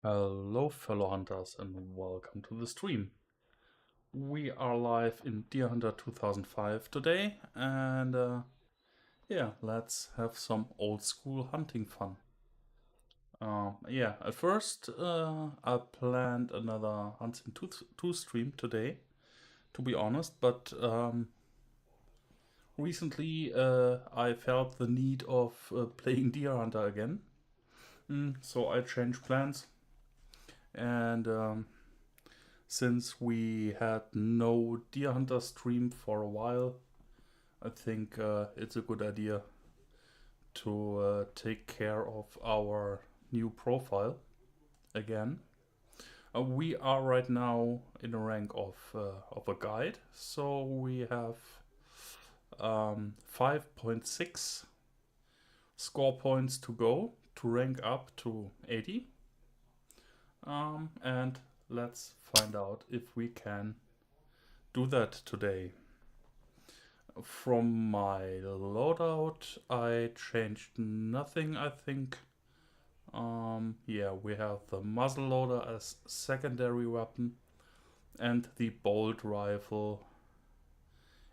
Hello, fellow hunters, and welcome to the stream. We are live in Deer Hunter 2005 today, and yeah, let's have some old school hunting fun. At first, I planned another Hunting 2 stream today, to be honest, but recently I felt the need of playing Deer Hunter again, so I changed plans and. Since we had no Deer Hunter stream for a while, I think it's a good idea to take care of our new profile again. We are right now in a rank of a guide, so we have 5.6 score points to go to rank up to 80. And let's find out if we can do that today. From my loadout, I changed nothing, I think. We have the muzzle loader as secondary weapon and the bolt rifle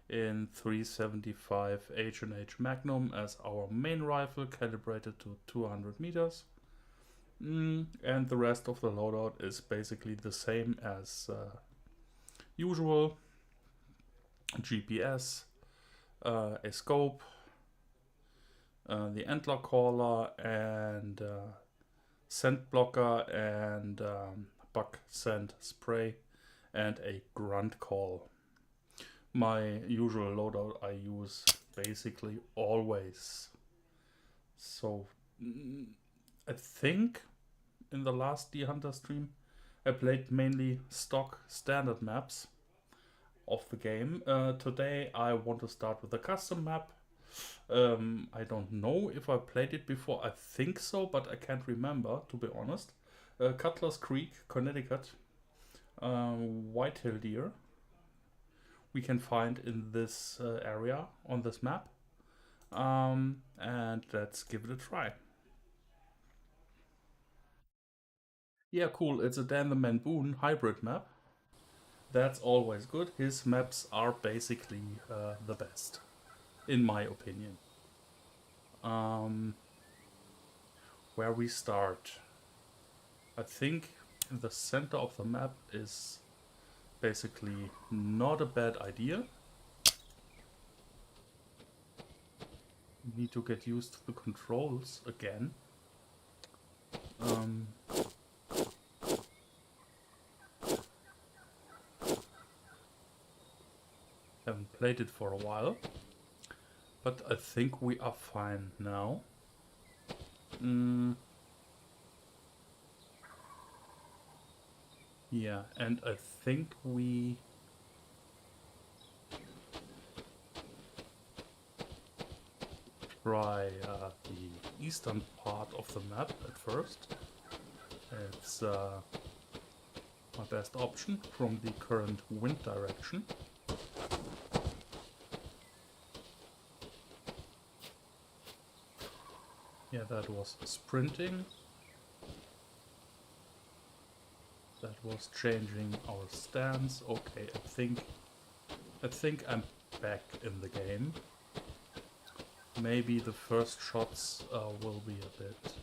in 375 H&H Magnum as our main rifle, calibrated to 200 meters. And the rest of the loadout is basically the same as usual. GPS, a scope, the antler caller, and scent blocker, and buck scent spray, and a grunt call. My usual loadout I use basically always. So I think in the last Deer Hunter stream I played mainly stock standard maps of the game. Today I want to start with a custom map. I don't know if I played it before. I think so, but I can't remember, to be honest. Cutler's Creek, Connecticut. Whitetail deer we can find in this area on this map. And let's give it a try. Yeah, cool. It's a Dan the Man Boone hybrid map. That's always good. His maps are basically the best, in my opinion. Where we start, I think the center of the map is basically not a bad idea. Need to get used to the controls again. Haven't played it for a while, but I think we are fine now. Yeah, and I think we try the eastern part of the map at first. It's my best option from the current wind direction. Yeah, that was sprinting. That was changing our stance. Okay, I think I'm back in the game. Maybe the first shots will be a bit,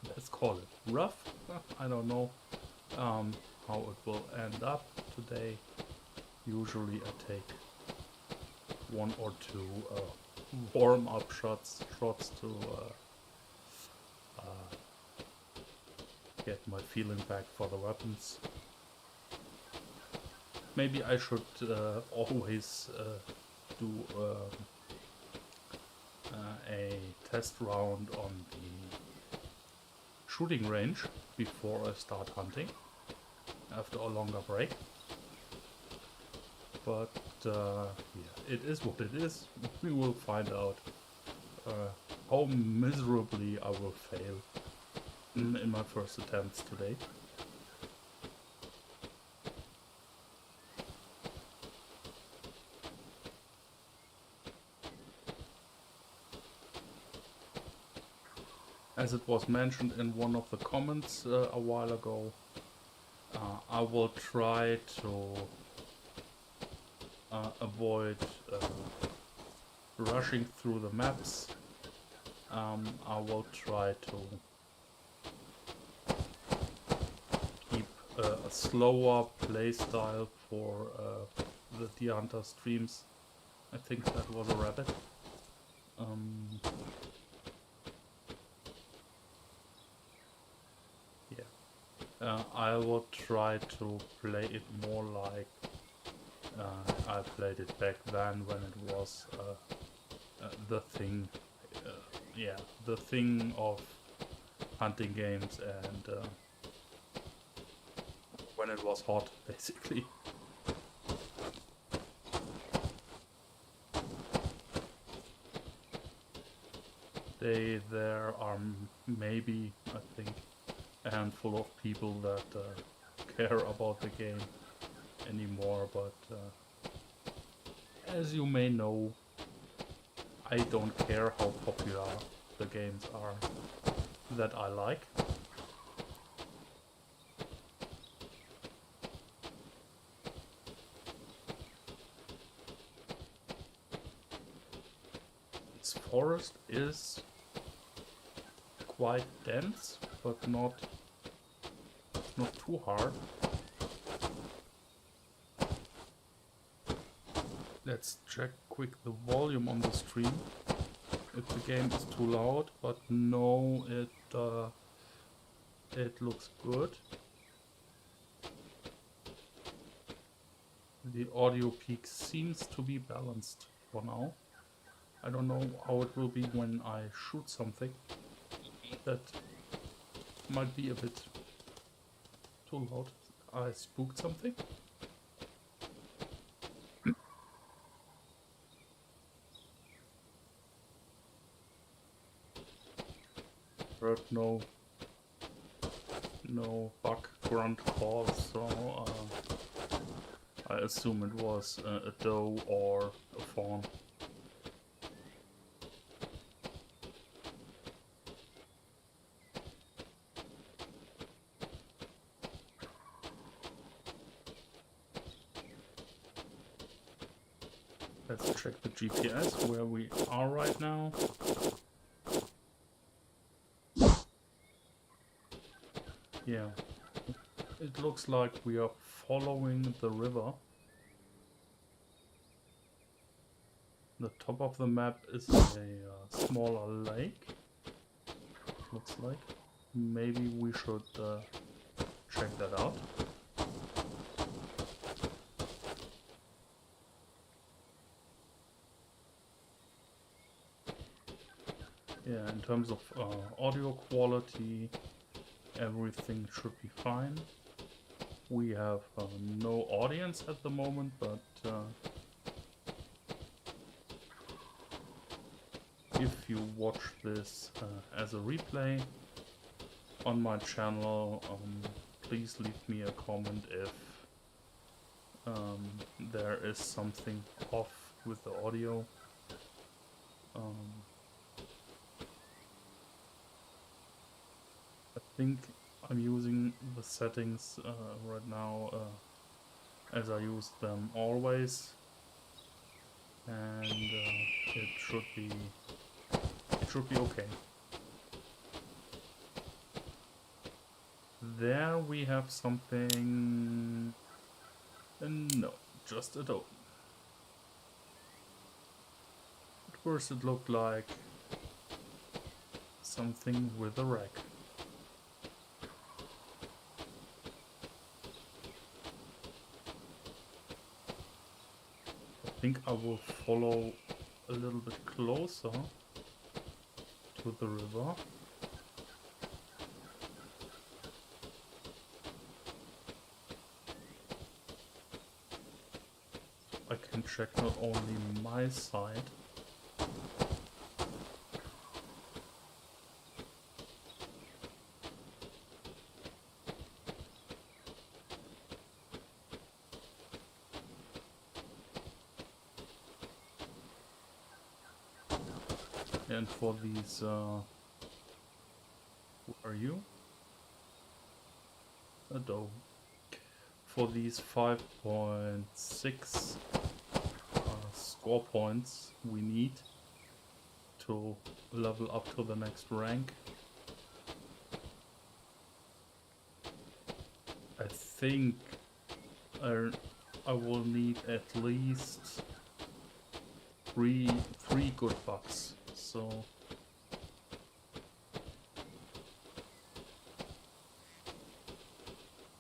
let's call it rough. I don't know how it will end up today. Usually I take one or two warm-up shots to get my feeling back for the weapons. Maybe I should always do a test round on the shooting range before I start hunting after a longer break. But yeah, it is what it is. We will find out how miserably I will fail in my first attempts today. As it was mentioned in one of the comments a while ago, I will try to avoid rushing through the maps. I will try to keep a slower play style for the Deer Hunter streams. I think that was a rabbit. I will try to play it more like I played it back then when it was the thing. Yeah, the thing of hunting games, and when it was hot, basically. There are maybe, I think, a handful of people that care about the game anymore, but as you may know, I don't care how popular the games are that I like. This forest is quite dense, but not too hard. Let's check quick the volume on the stream. If the game is too loud, but no, it looks good. The audio peak seems to be balanced for now. I don't know how it will be when I shoot something. That might be a bit too loud. I spooked something. Heard no buck grunt calls, so I assume it was a doe or a fawn. Let's check the GPS where we are right now. Yeah, it looks like we are following the river. The top of the map is a smaller lake, looks like. Maybe we should check that out. Yeah, in terms of audio quality, everything should be fine. We have no audience at the moment, but if you watch this as a replay on my channel, please leave me a comment if there is something off with the audio. I think I'm using the settings right now as I use them always, and it should be okay. There we have something. No, just a doe. At first it looked like something with a rack. I think I will follow a little bit closer to the river. I can check not only my side, and for these are you? Adobe. For these 5.6 score points we need to level up to the next rank, I think I will need at least three good bucks. So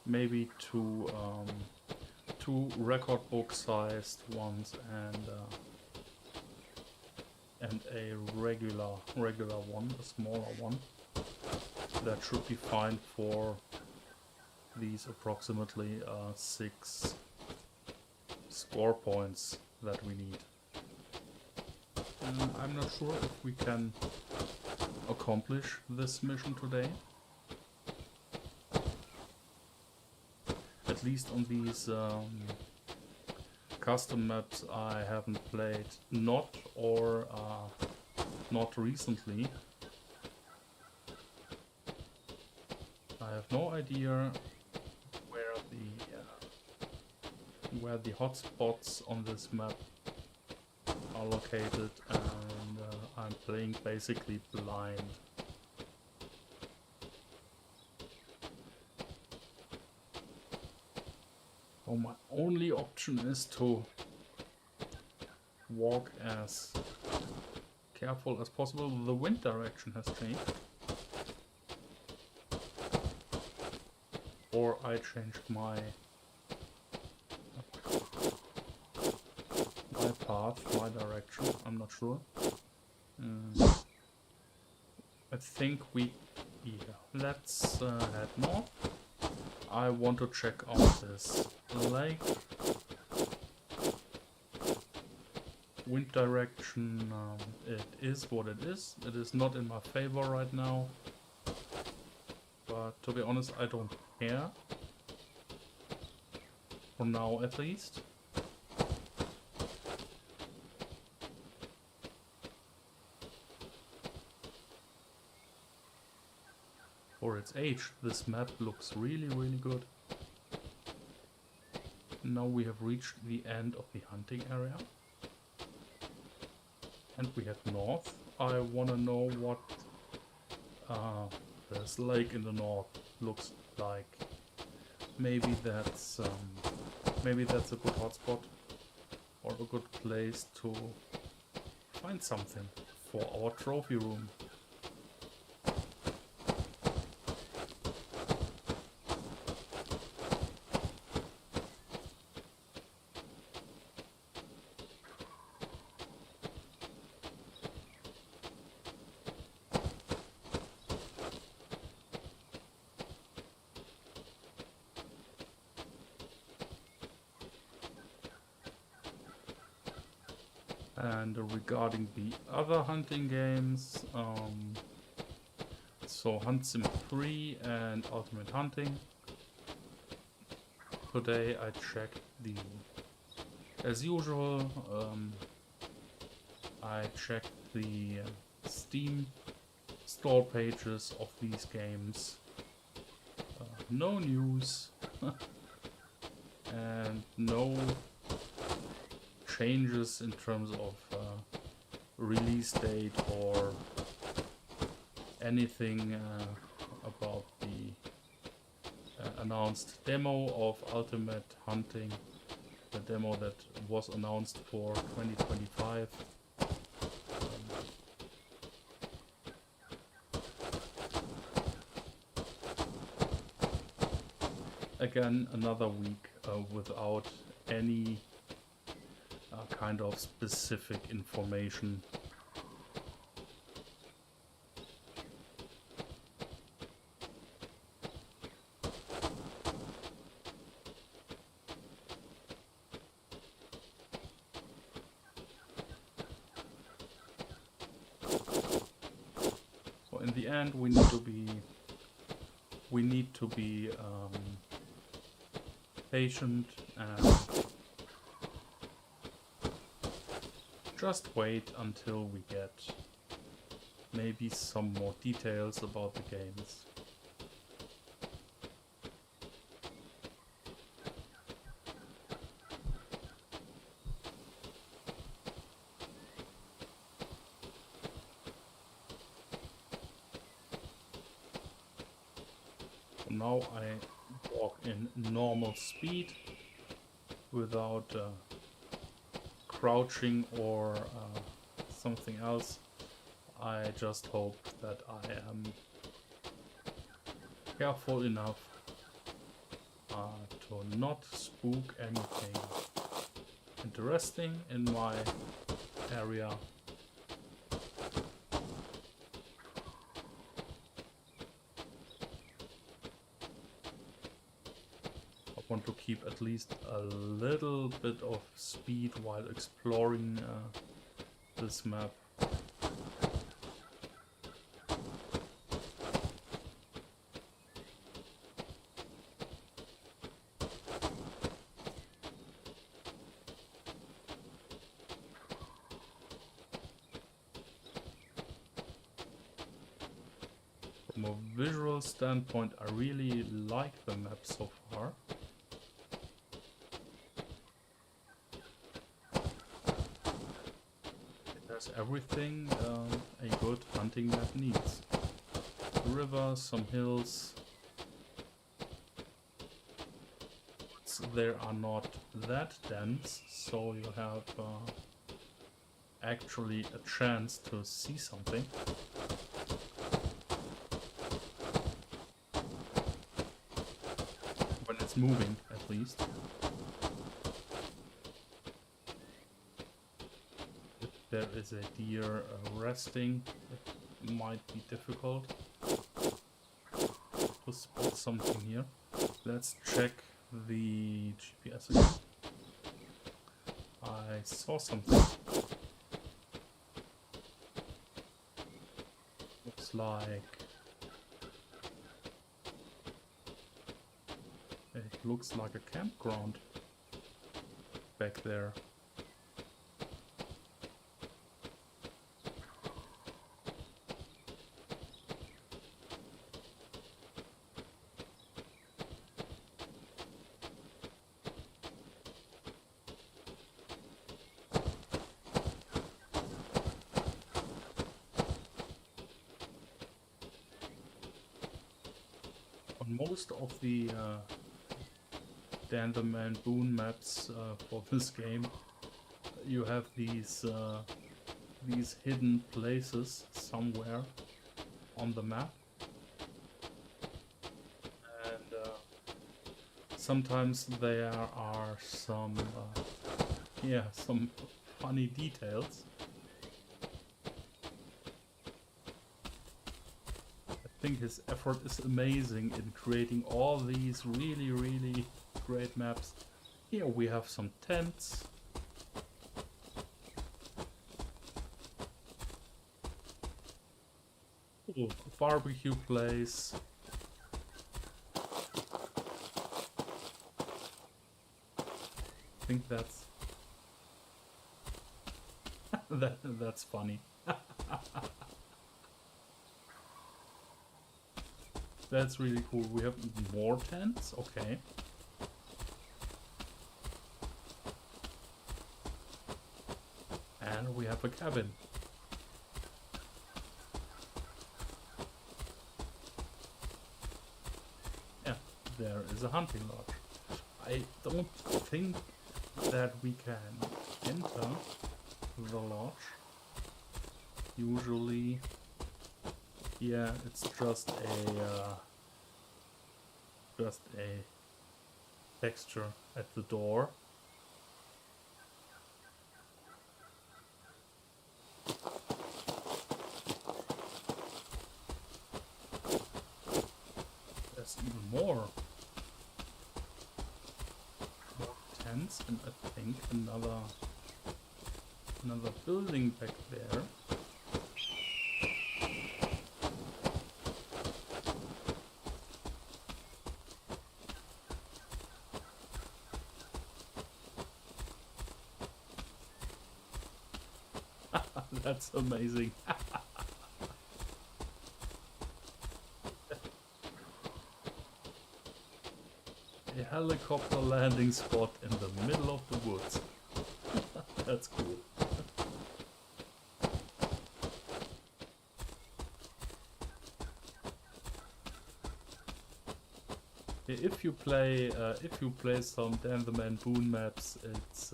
maybe two record book sized ones and a regular one, a smaller one. That should be fine for these approximately 6 score points that we need. I'm not sure if we can accomplish this mission today. At least on these custom maps I haven't played not recently. I have no idea where the hotspots on this map are located, and I'm playing basically blind. So my only option is to walk as careful as possible. The wind direction has changed. Or I changed my path, my direction, I'm not sure. I think let's head north. I want to check out this lake. Wind direction, it is what it is. It is not in my favor right now. But to be honest, I don't care. For now at least. For its age, this map looks really good. Now we have reached the end of the hunting area. And we head north. I want to know what this lake in the north looks like. Maybe that's a good hotspot or a good place to find something for our trophy room. And regarding the other hunting games, so Thund3r and Ultimate Hunting. Today I checked as usual, I checked the Steam store pages of these games. No news and no changes in terms of release date or anything about the announced demo of Ultimate Hunting, the demo that was announced for 2025. Again, another week without any kind of specific information. So in the end, we need to be patient and just wait until we get maybe some more details about the games. now I walk in normal speed without crouching or something else. I just hope that I am careful enough to not spook anything interesting in my area. I want to keep at least a little bit of speed while exploring this map. From a visual standpoint, I really like the map so far. It has everything a good hunting map needs. A river, some hills. There are not that dense, so you have actually a chance to see something. When it's moving, at least. If there is a deer resting, it might be difficult to spot something here. Let's check the GPS again. I saw something. Looks like a campground back there. On most of the Thund3r Boon maps for this game, you have these hidden places somewhere on the map, and sometimes there are some funny details. I think his effort is amazing in creating all these really great maps. Here we have some tents. Ooh, a barbecue place. I think that's that's funny. That's really cool. We have more tents? Okay. And we have a cabin. Yeah, there is a hunting lodge. I don't think that we can enter the lodge. Usually, yeah, it's just a texture at the door. There's even more tents, and I think another building back there. That's amazing. A helicopter landing spot in the middle of the woods. That's cool. If you play some Dan the Man Boone maps, it's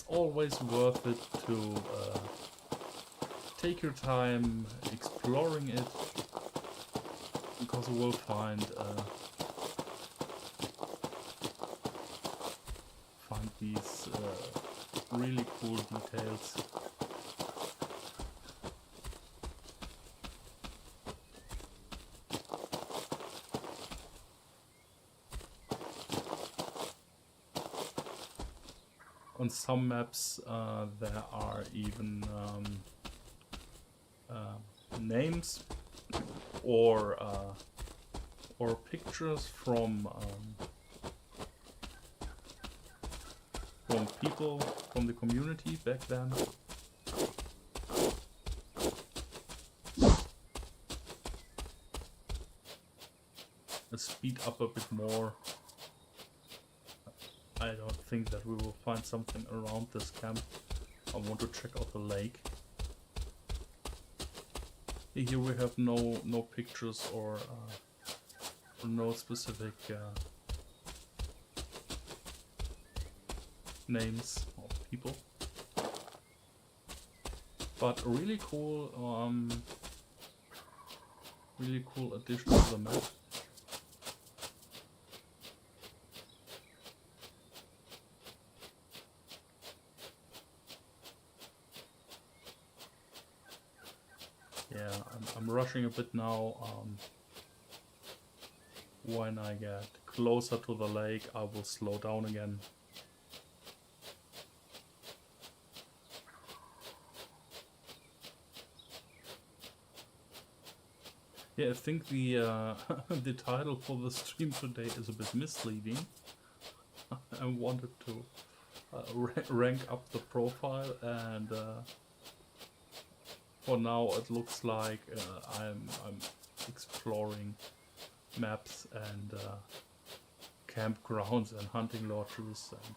always worth it to take your time exploring it, because you will find these really cool details. On some maps there are even names or pictures from people from the community back then. Let's speed up a bit more. I don't think that we will find something around this camp. I want to check out the lake. Here we have no pictures or no specific names of people, but a really cool addition to the map. Yeah, I'm rushing a bit now. When I get closer to the lake, I will slow down again. Yeah, I think the the title for the stream today is a bit misleading. I wanted to rank up the profile, and for now it looks like I'm exploring maps and campgrounds and hunting lodges. And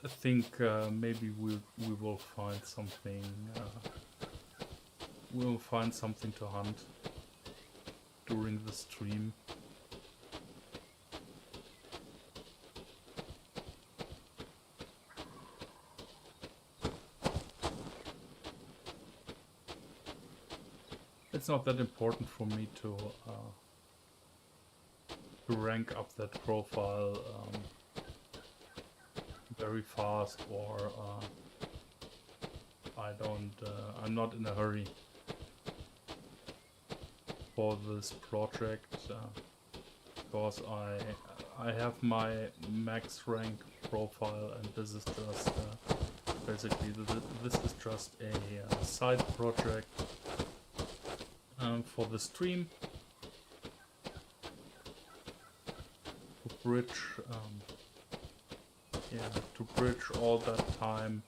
I think maybe we will find something. We will find something to hunt during the stream. It's not that important for me to rank up that profile very fast, or I'm not in a hurry for this project, because I have my max rank profile, and this is just basically this is just a side project for the stream to bridge all that time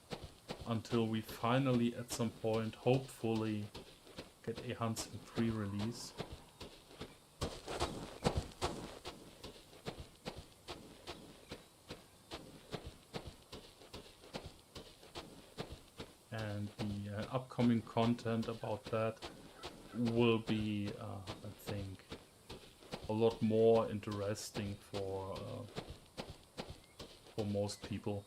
until we finally at some point hopefully get a Thund3r release. And the upcoming content about that will be, I think, a lot more interesting for most people.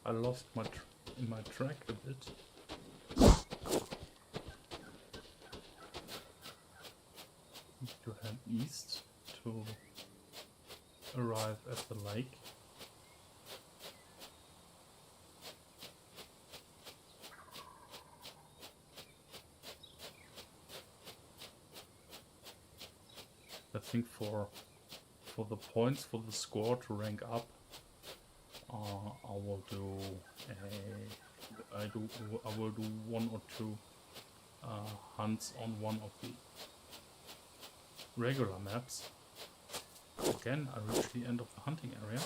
I lost my track a bit. Need to head east to arrive at the lake. I think for for the points for the score to rank up, I will do one or two hunts on one of the regular maps. Again, I reached the end of the hunting area.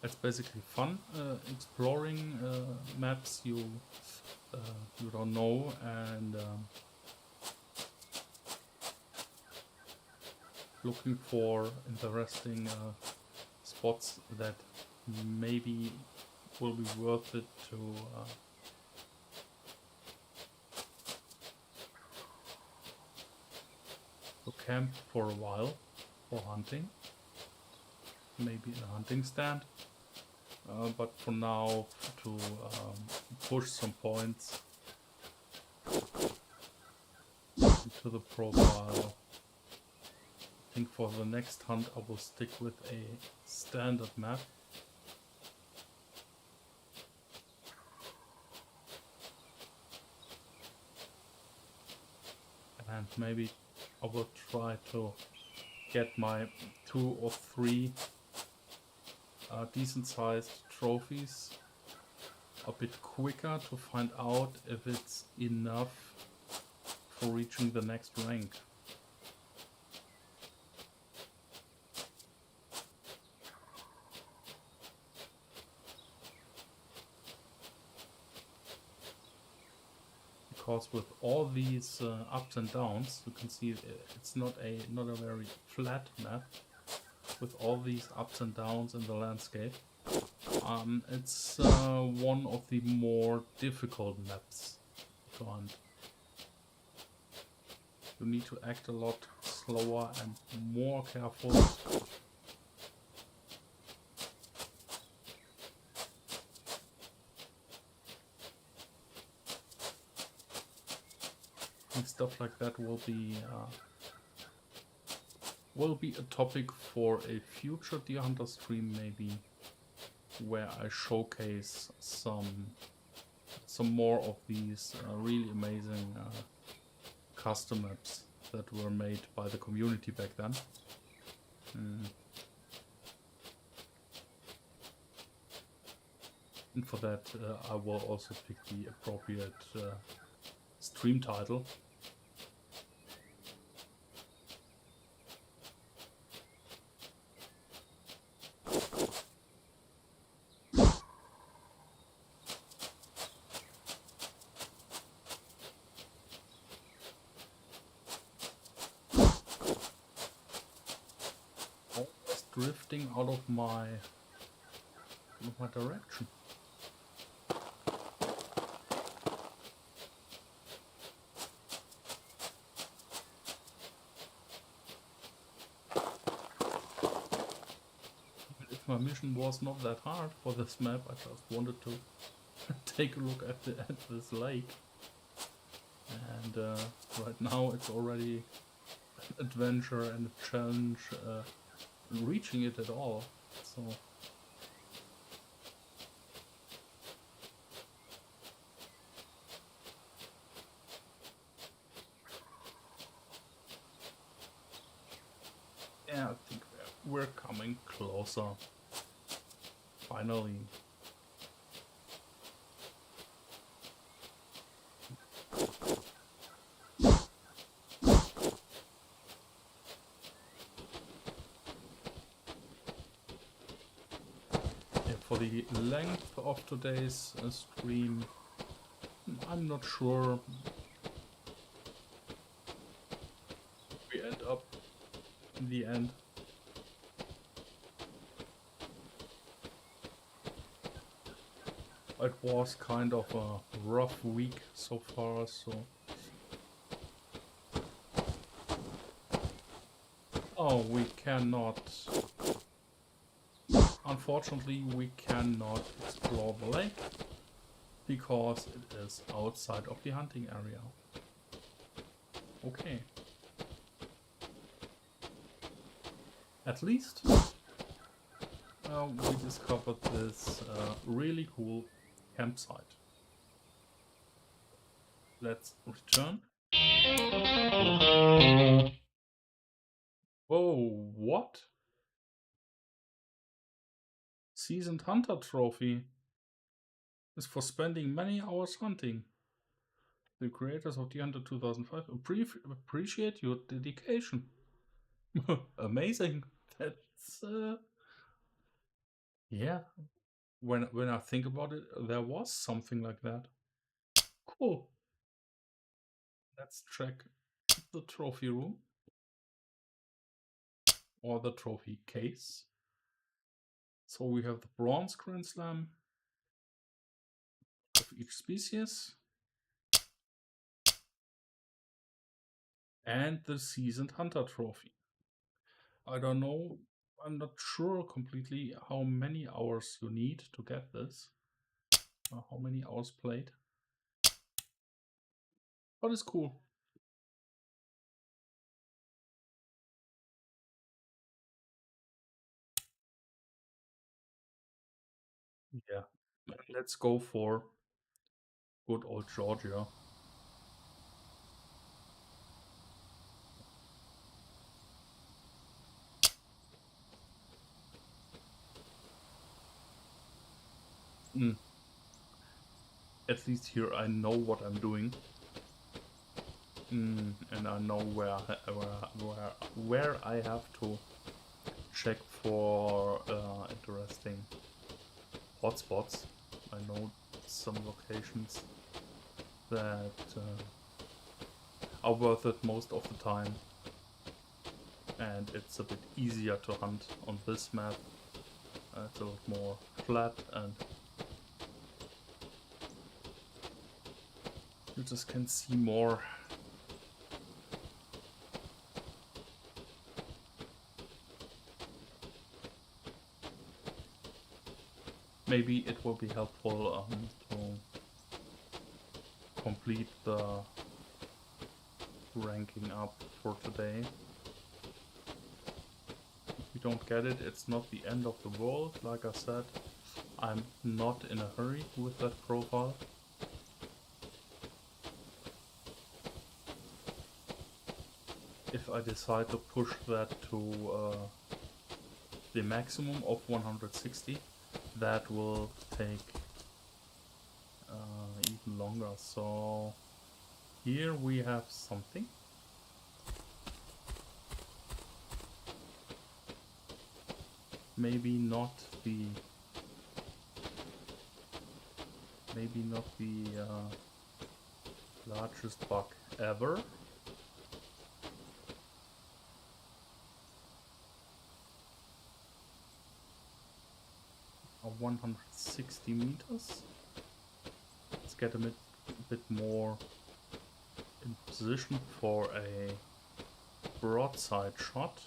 It's basically fun exploring maps you don't know, and looking for interesting spots that maybe will be worth it to camp for a while for hunting, maybe in a hunting stand. But for now, to push some points into the profile, I think for the next hunt I will stick with a standard map. And maybe I will try to get my 2 or 3 decent sized trophies a bit quicker to find out if it's enough for reaching the next rank. Because with all these ups and downs, you can see it's not a very flat map. With all these ups and downs in the landscape, it's one of the more difficult maps to hunt. You need to act a lot slower and more careful. And stuff like that will be a topic for a future Deer Hunter stream, maybe, where I showcase some more of these really amazing custom maps that were made by the community back then. And for that I will also pick the appropriate stream title. Drifting out of my direction. If my mission was not that hard for this map, I just wanted to take a look at this lake, and right now it's already an adventure and a challenge. Reaching it at all, so yeah, I think we're coming closer, finally. For the length of today's stream, I'm not sure we end up in the end. It was kind of a rough week so far, so... Oh, we cannot Unfortunately, we cannot explore the lake because it is outside of the hunting area. Okay. At least we discovered this really cool campsite. Let's return. Whoa, what? Seasoned Hunter Trophy is for spending many hours hunting. The creators of the Hunter 2005 appreciate your dedication. Amazing. That's yeah. When I think about it, there was something like that. Cool. Let's check the trophy room or the trophy case. So we have the bronze Grand Slam of each species and the Seasoned Hunter Trophy. I don't know, I'm not sure completely how many hours you need to get this, or how many hours played, but it's cool. Yeah, let's go for good old Georgia. At least here I know what I'm doing. And I know where I have to check for interesting hotspots. I know some locations that are worth it most of the time, and it's a bit easier to hunt on this map. It's a lot more flat and you just can see more. Maybe it will be helpful to complete the ranking up for today. If we don't get it, it's not the end of the world. Like I said, I'm not in a hurry with that profile. If I decide to push that to the maximum of 160, that will take even longer. So here we have something. Maybe not the largest buck ever. Of 160 meters. Let's get a bit more in position for a broadside shot.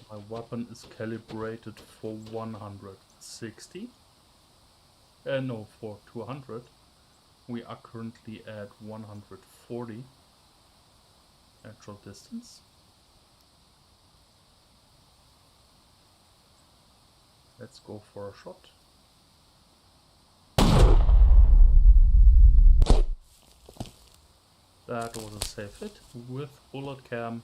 My weapon is calibrated for 160. No, for 200. We are currently at 140 actual distance. Let's go for a shot. That was a safe hit with bullet cam.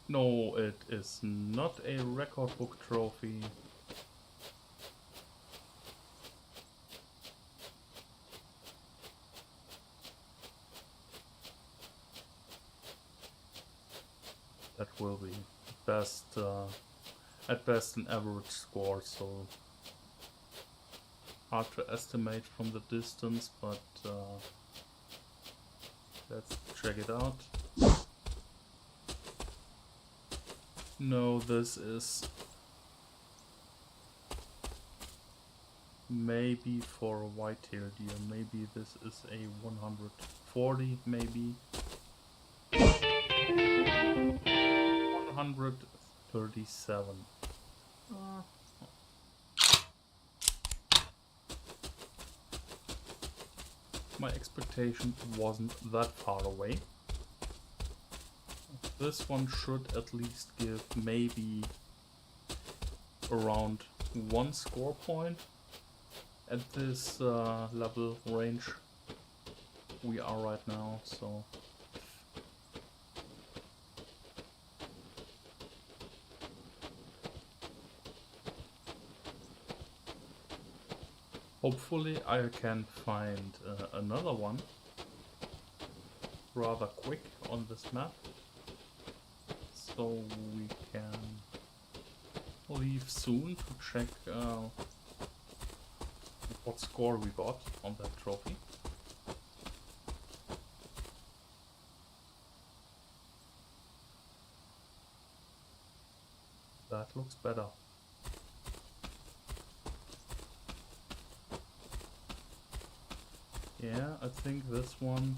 No, it is not a record book trophy. That will be best, at best an average score, so hard to estimate from the distance, but let's check it out. No, this is maybe for a white-tailed deer. Maybe this is a 140, maybe 137. My expectation wasn't that far away. This one should at least give maybe around 1 score point at this level range we are right now, so hopefully I can find another one rather quick on this map, so we can leave soon to check what score we got on that trophy. That looks better. Yeah, I think this one,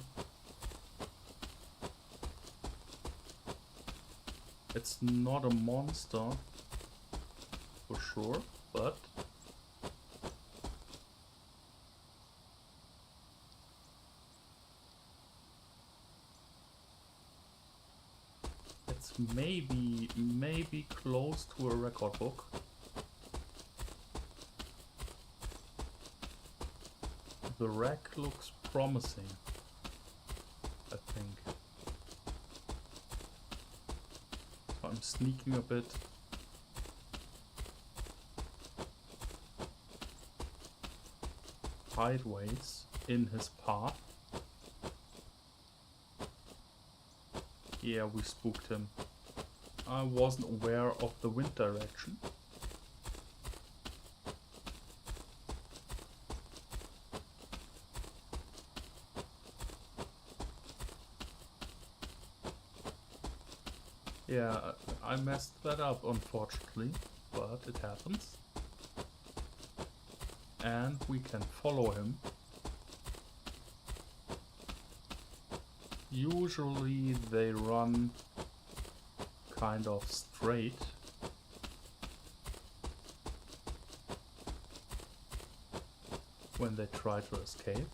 it's not a monster for sure, but it's maybe close to a record book. The rack looks promising, I think. So I'm sneaking a bit. Sideways in his path. Yeah, we spooked him. I wasn't aware of the wind direction. Yeah, I messed that up unfortunately, but it happens. And we can follow him. Usually they run kind of straight. When they try to escape.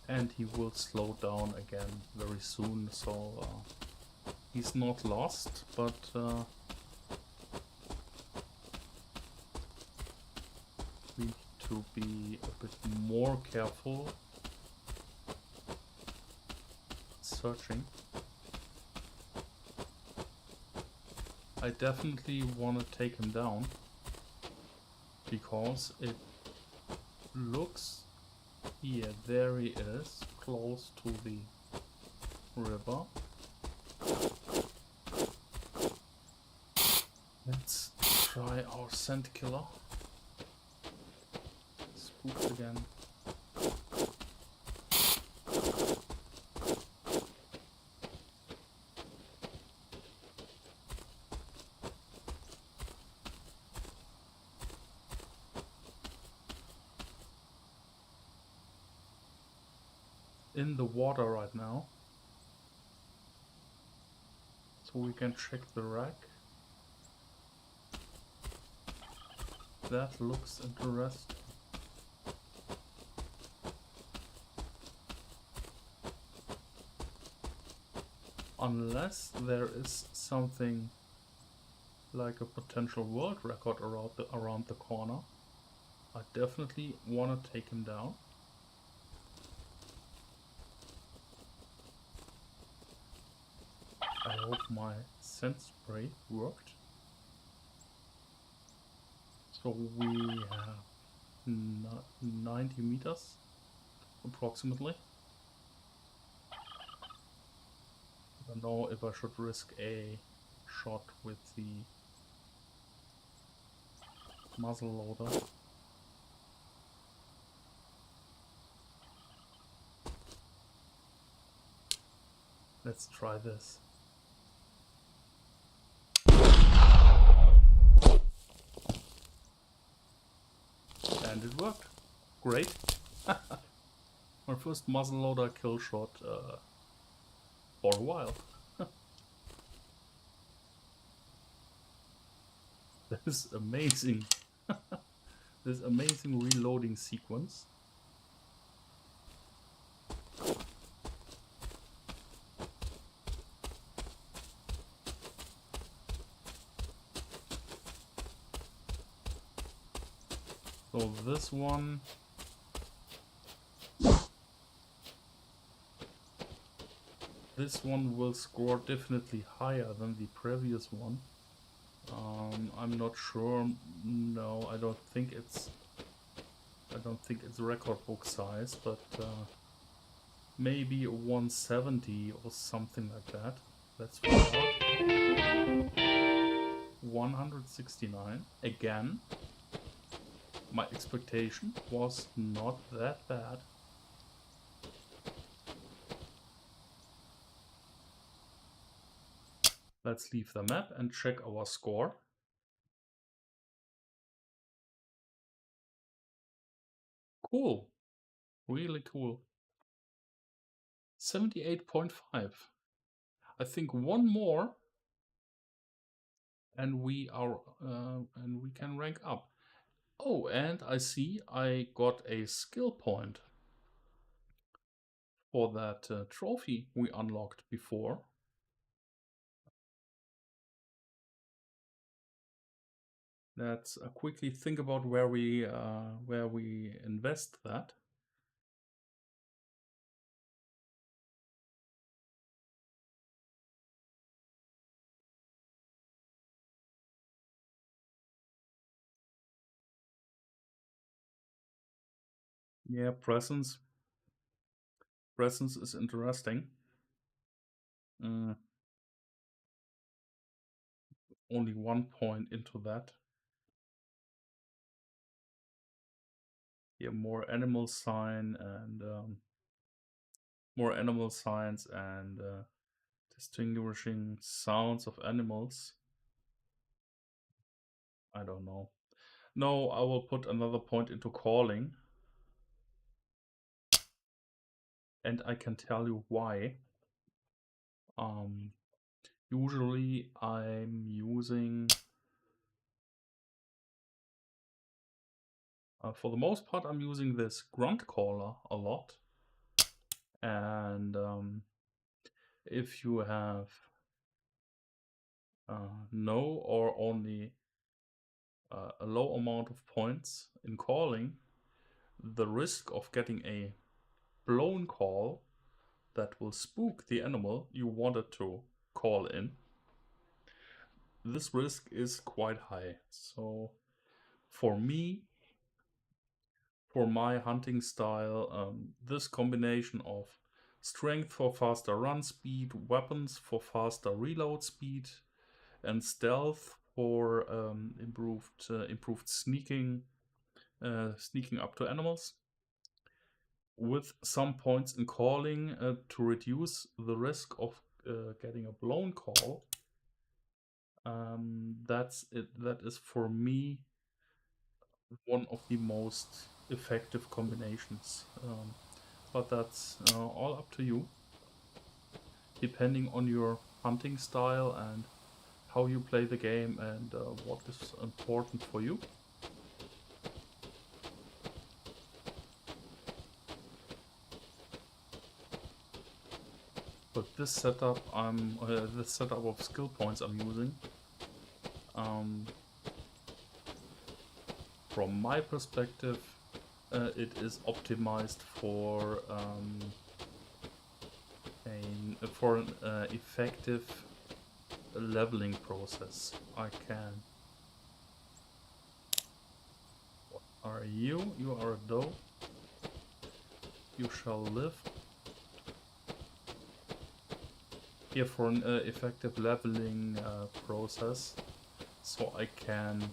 And he will slow down again very soon, so he's not lost, but we need to be a bit more careful searching. I definitely want to take him down because it looks, yeah, there he is, close to the river. Let's try our scent killer. Spooked again. In the water right now, so we can check the rack. That looks interesting. Unless there is something like a potential world record around the corner, I definitely want to take him down. I hope my scent spray worked. So we have 90 meters approximately. I don't know if I should risk a shot with the muzzle loader. Let's try this. And it worked. Great. My first muzzleloader kill shot for a while. That is amazing. This amazing reloading sequence. So this one will score definitely higher than the previous one. I'm not sure. No, I don't think it's record book size, but maybe a 170 or something like that. Let's find out. 169 again. My expectation was not that bad. Let's leave the map and check our score. Cool. Really cool. 78.5. I think one more and we can rank up. Oh, and I see I got a skill point for that trophy we unlocked before. Let's quickly think about where we invest that. Yeah, presence. Presence is interesting. Only 1 point into that. Yeah, more animal signs and distinguishing sounds of animals. I don't know. No, I will put another point into calling. And I can tell you why. Usually I'm using, for the most part, I'm using this grunt caller a lot. And if you have no or only a low amount of points in calling, the risk of getting a blown call that will spook the animal you wanted to call in, this risk is quite high. So for me, for my hunting style, this combination of strength for faster run speed, weapons for faster reload speed, and stealth for improved sneaking up to animals, with some points in calling to reduce the risk of getting a blown call. That's it. That is for me one of the most effective combinations. But that's all up to you, depending on your hunting style and how you play the game and what is important for you. But this setup of skill points I'm using, from my perspective, it is optimized for an effective leveling process. I can. What are you? You are a doe. You shall live. Here for an effective leveling process, so I can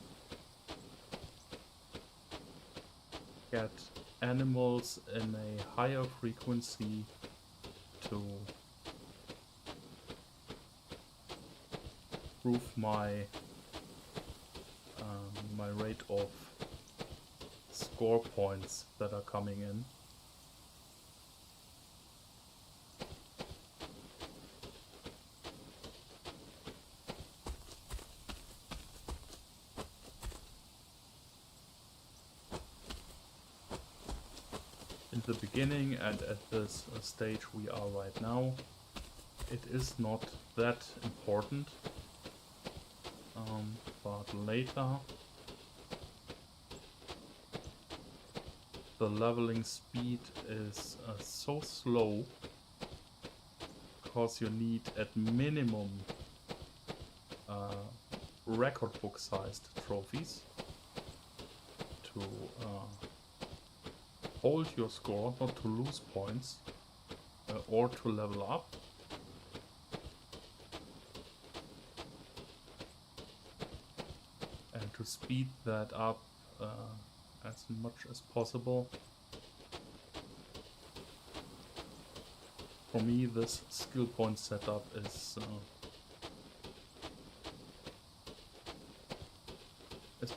get animals in a higher frequency to improve my my rate of score points that are coming in. In the beginning and at this stage we are right now, it is not that important, but later the leveling speed is so slow because you need at minimum record book sized trophies to hold your score, not to lose points or to level up. And to speed that up as much as possible. For me, this skill point setup is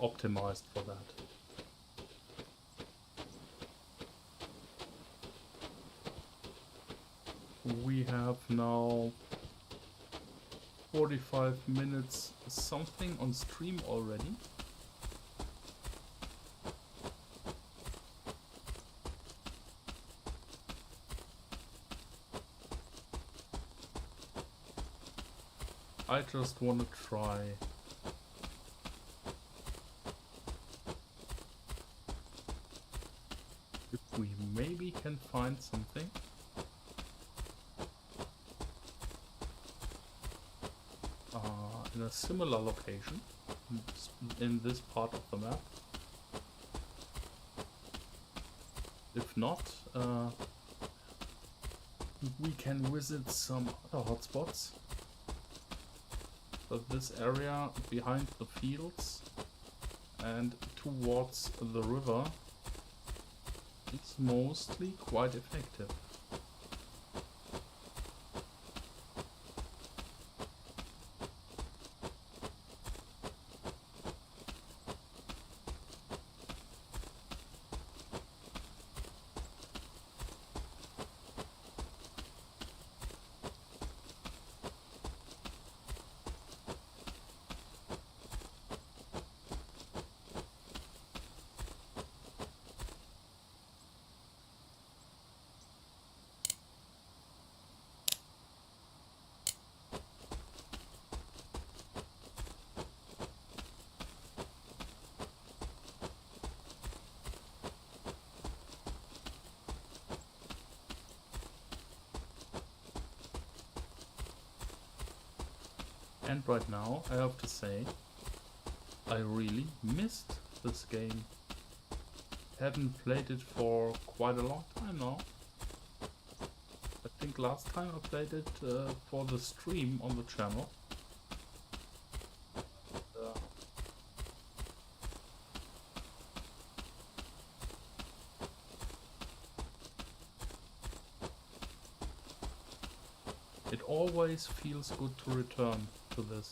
optimized for that. We have now 45 minutes something on stream already. I just want to try if we maybe can find something. In a similar location in this part of the map. If not, we can visit some other hotspots. But this area behind the fields and towards the river is mostly quite effective. And right now, I have to say, I really missed this game. Haven't played it for quite a long time now. I think last time I played it for the stream on the channel. It always feels good to return to this.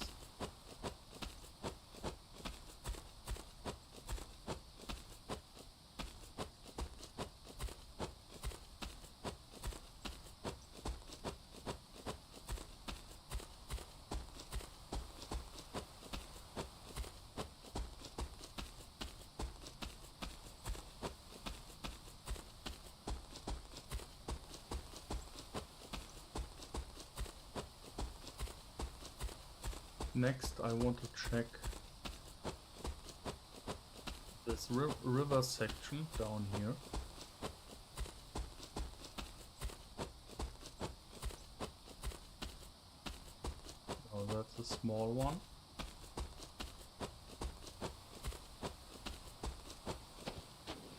Next, I want to check this river section down here. Oh, that's a small one.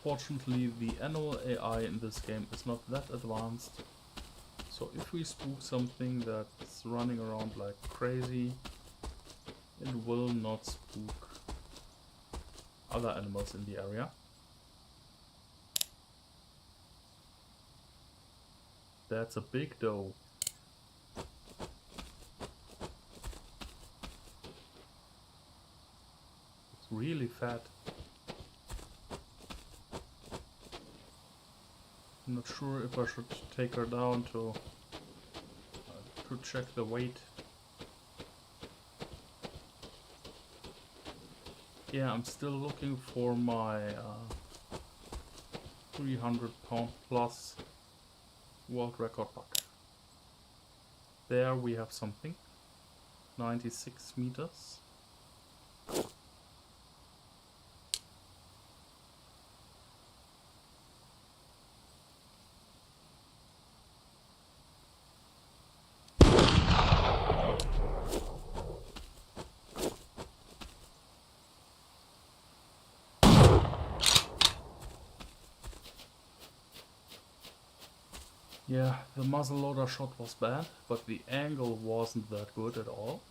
Fortunately, the animal AI in this game is not that advanced. So if we spook something that's running around like crazy, it will not spook other animals in the area. That's a big doe. It's really fat. I'm not sure if I should take her down to check the weight. Yeah, I'm still looking for my 300 pound plus world record buck. There we have something. 96 meters. Yeah, the muzzleloader shot was bad, but the angle wasn't that good at all.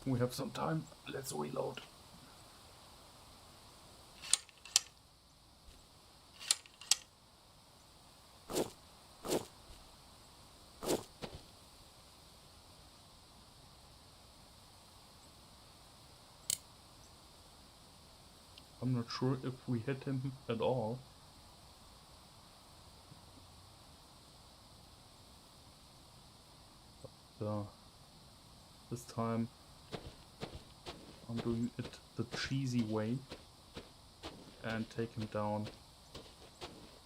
We have some time, let's reload. I'm not sure if we hit him at all. But, this time I'm doing it the cheesy way and take him down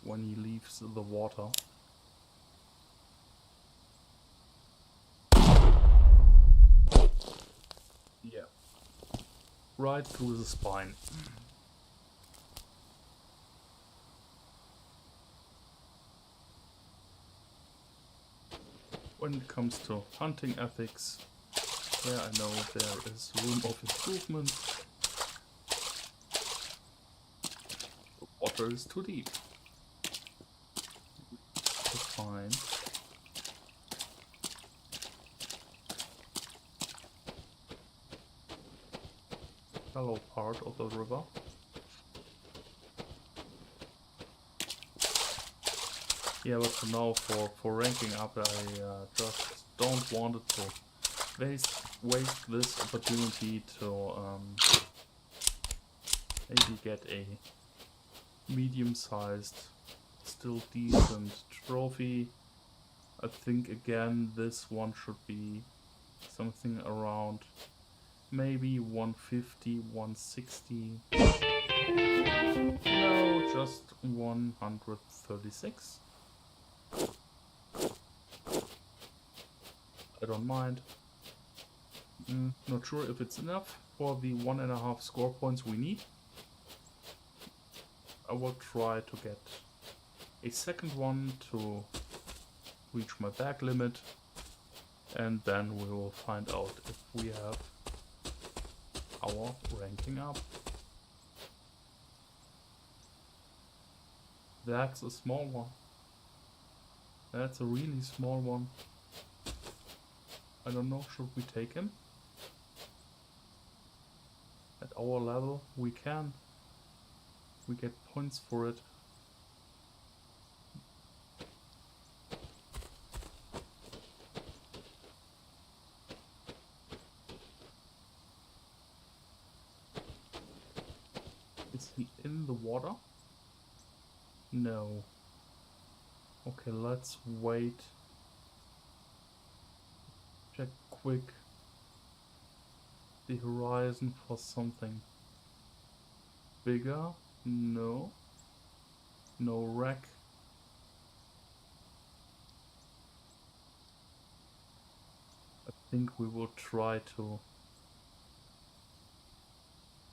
when he leaves the water. Yeah. Right through the spine. When it comes to hunting ethics, yeah, I know there is room of improvement. The water is too deep to find shallow part of the river. Yeah, but for now, for ranking up, I just don't want it to waste this opportunity to maybe get a medium-sized, still decent trophy. I think again this one should be something around maybe 150, 160. No, just 136. I don't mind. Not sure if it's enough for the 1.5 score points we need. I will try to get a second one to reach my bag limit, and then we will find out if we have our ranking up. That's a small one. That's a really small one. I don't know, should we take him? At our level, we can. We get points for it. Is he in the water? No. Okay, let's wait. Check quick the horizon for something bigger. No. No wreck. I think we will try to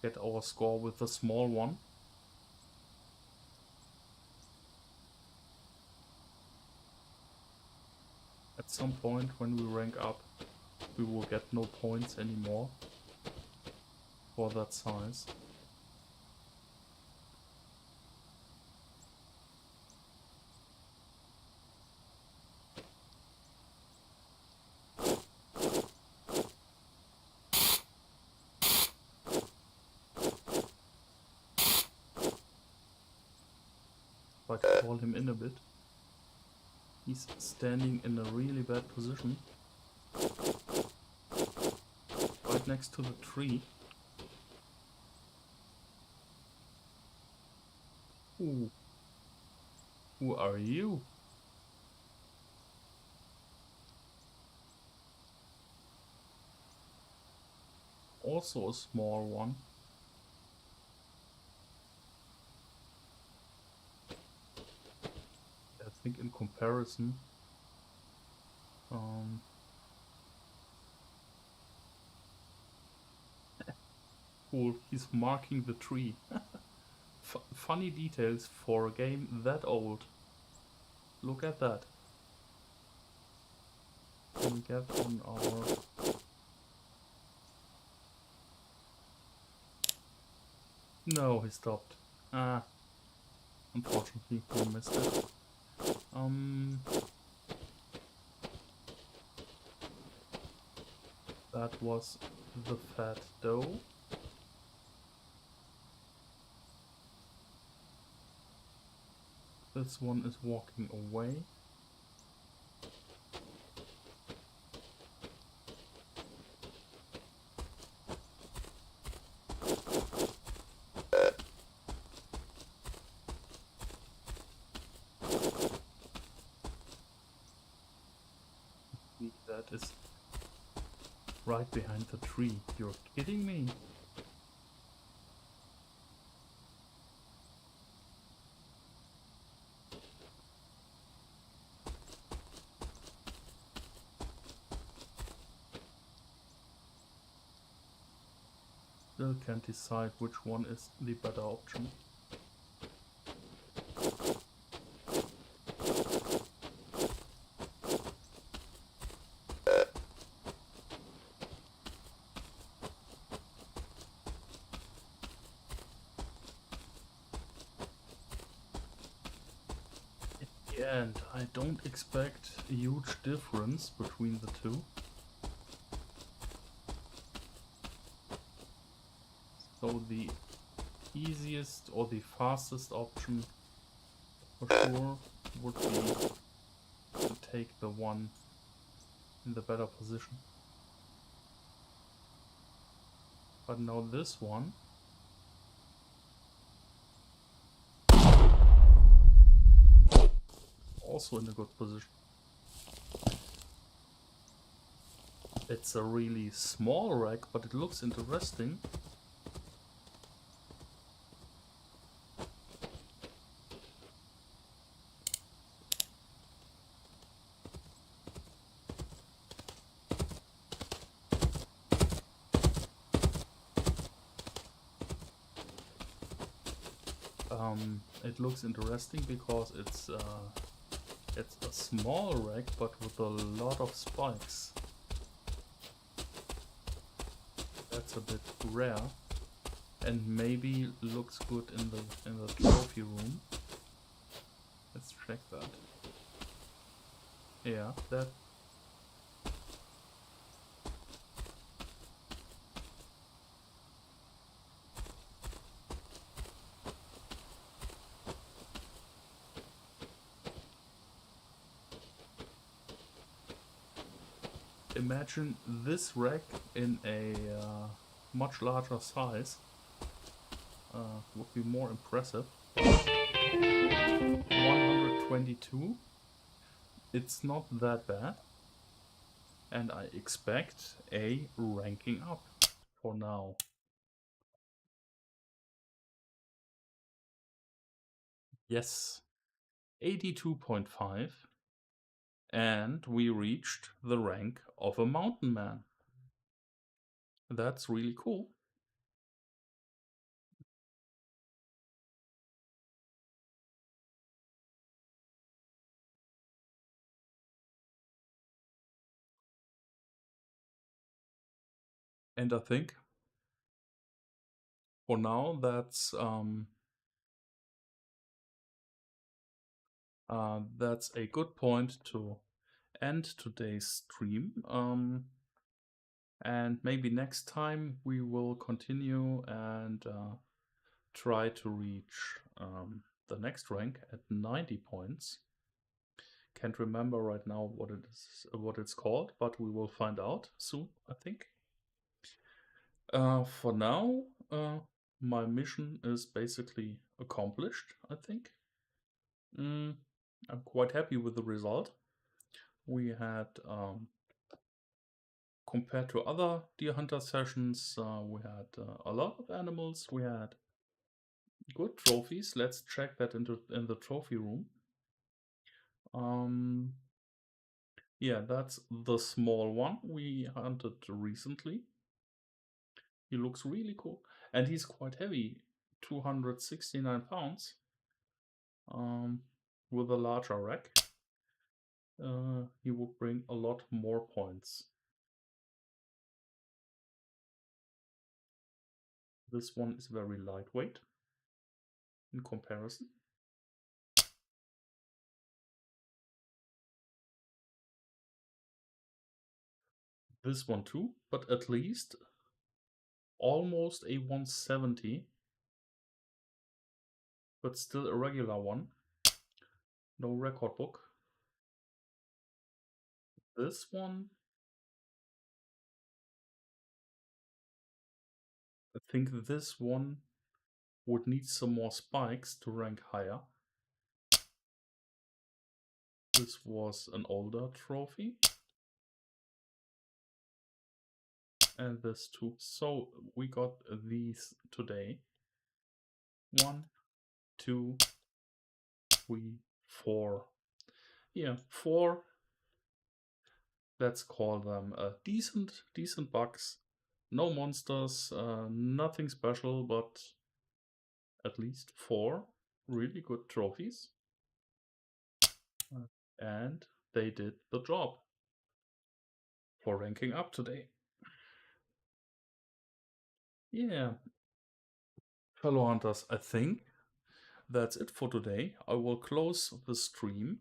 get our score with the small one. At some point when we rank up, we will get no points anymore for that size. If I call him in a bit. He's standing in a really bad position. Right next to the tree. Ooh. Who are you? Also a small one. I think in comparison. Cool, he's marking the tree. Funny details for a game that old. Look at that. Can we get on our... No, he stopped. Ah, unfortunately, we missed it. That was the fat dough. This one is walking away. That is right behind the tree. You're kidding me? Still can't decide which one is the better option. And I don't expect a huge difference between the two. So the easiest or the fastest option for sure would be to take the one in the better position. But now this one also in a good position. It's a really small rack, but it looks interesting. It looks interesting because it's a small rack, but with a lot of spikes. That's a bit rare, and maybe looks good in the trophy room. Let's check that. Yeah, that. Imagine this rack in a much larger size. Would be more impressive. 122. It's not that bad. And I expect a ranking up for now. Yes. 82.5. And we reached the rank of a mountain man. That's really cool. And I think for now that's a good point to end today's stream. And maybe next time we will continue and try to reach the next rank at 90 points. Can't remember right now what it's called, but we will find out soon, I think. For now, my mission is basically accomplished, I think. I'm quite happy with the result. We had, compared to other Deer Hunter sessions, we had a lot of animals. We had good trophies. Let's check that in the trophy room. Yeah, that's the small one we hunted recently. He looks really cool. And he's quite heavy, 269 pounds. With a larger rack, he would bring a lot more points. This one is very lightweight in comparison. This one too, but at least almost a 170, but still a regular one. No record book. This one, I think this one would need some more spikes to rank higher. This was an older trophy. And this too. So we got these today. 1, 2, 3, 4. Yeah, 4. Let's call them decent bugs. No monsters, nothing special, but at least 4 really good trophies. And they did the job for ranking up today. Yeah, fellow hunters, I think that's it for today. I will close the stream.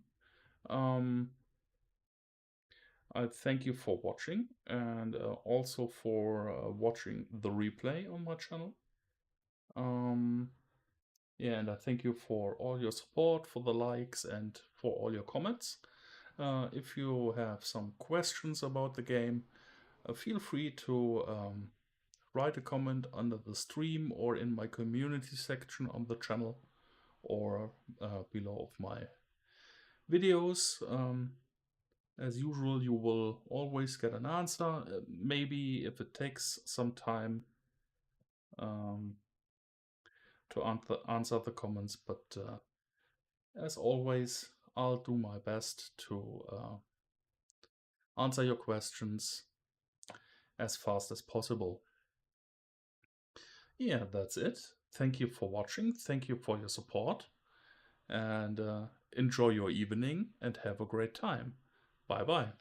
I thank you for watching, and also for watching the replay on my channel. Yeah, and I thank you for all your support, for the likes, and for all your comments. If you have some questions about the game, feel free to write a comment under the stream or in my community section on the channel, or below of my videos. As usual, you will always get an answer. Maybe if it takes some time to answer the comments, but as always, I'll do my best to answer your questions as fast as possible. Yeah, that's it. Thank you for watching. Thank you for your support. And enjoy your evening and have a great time. Bye bye.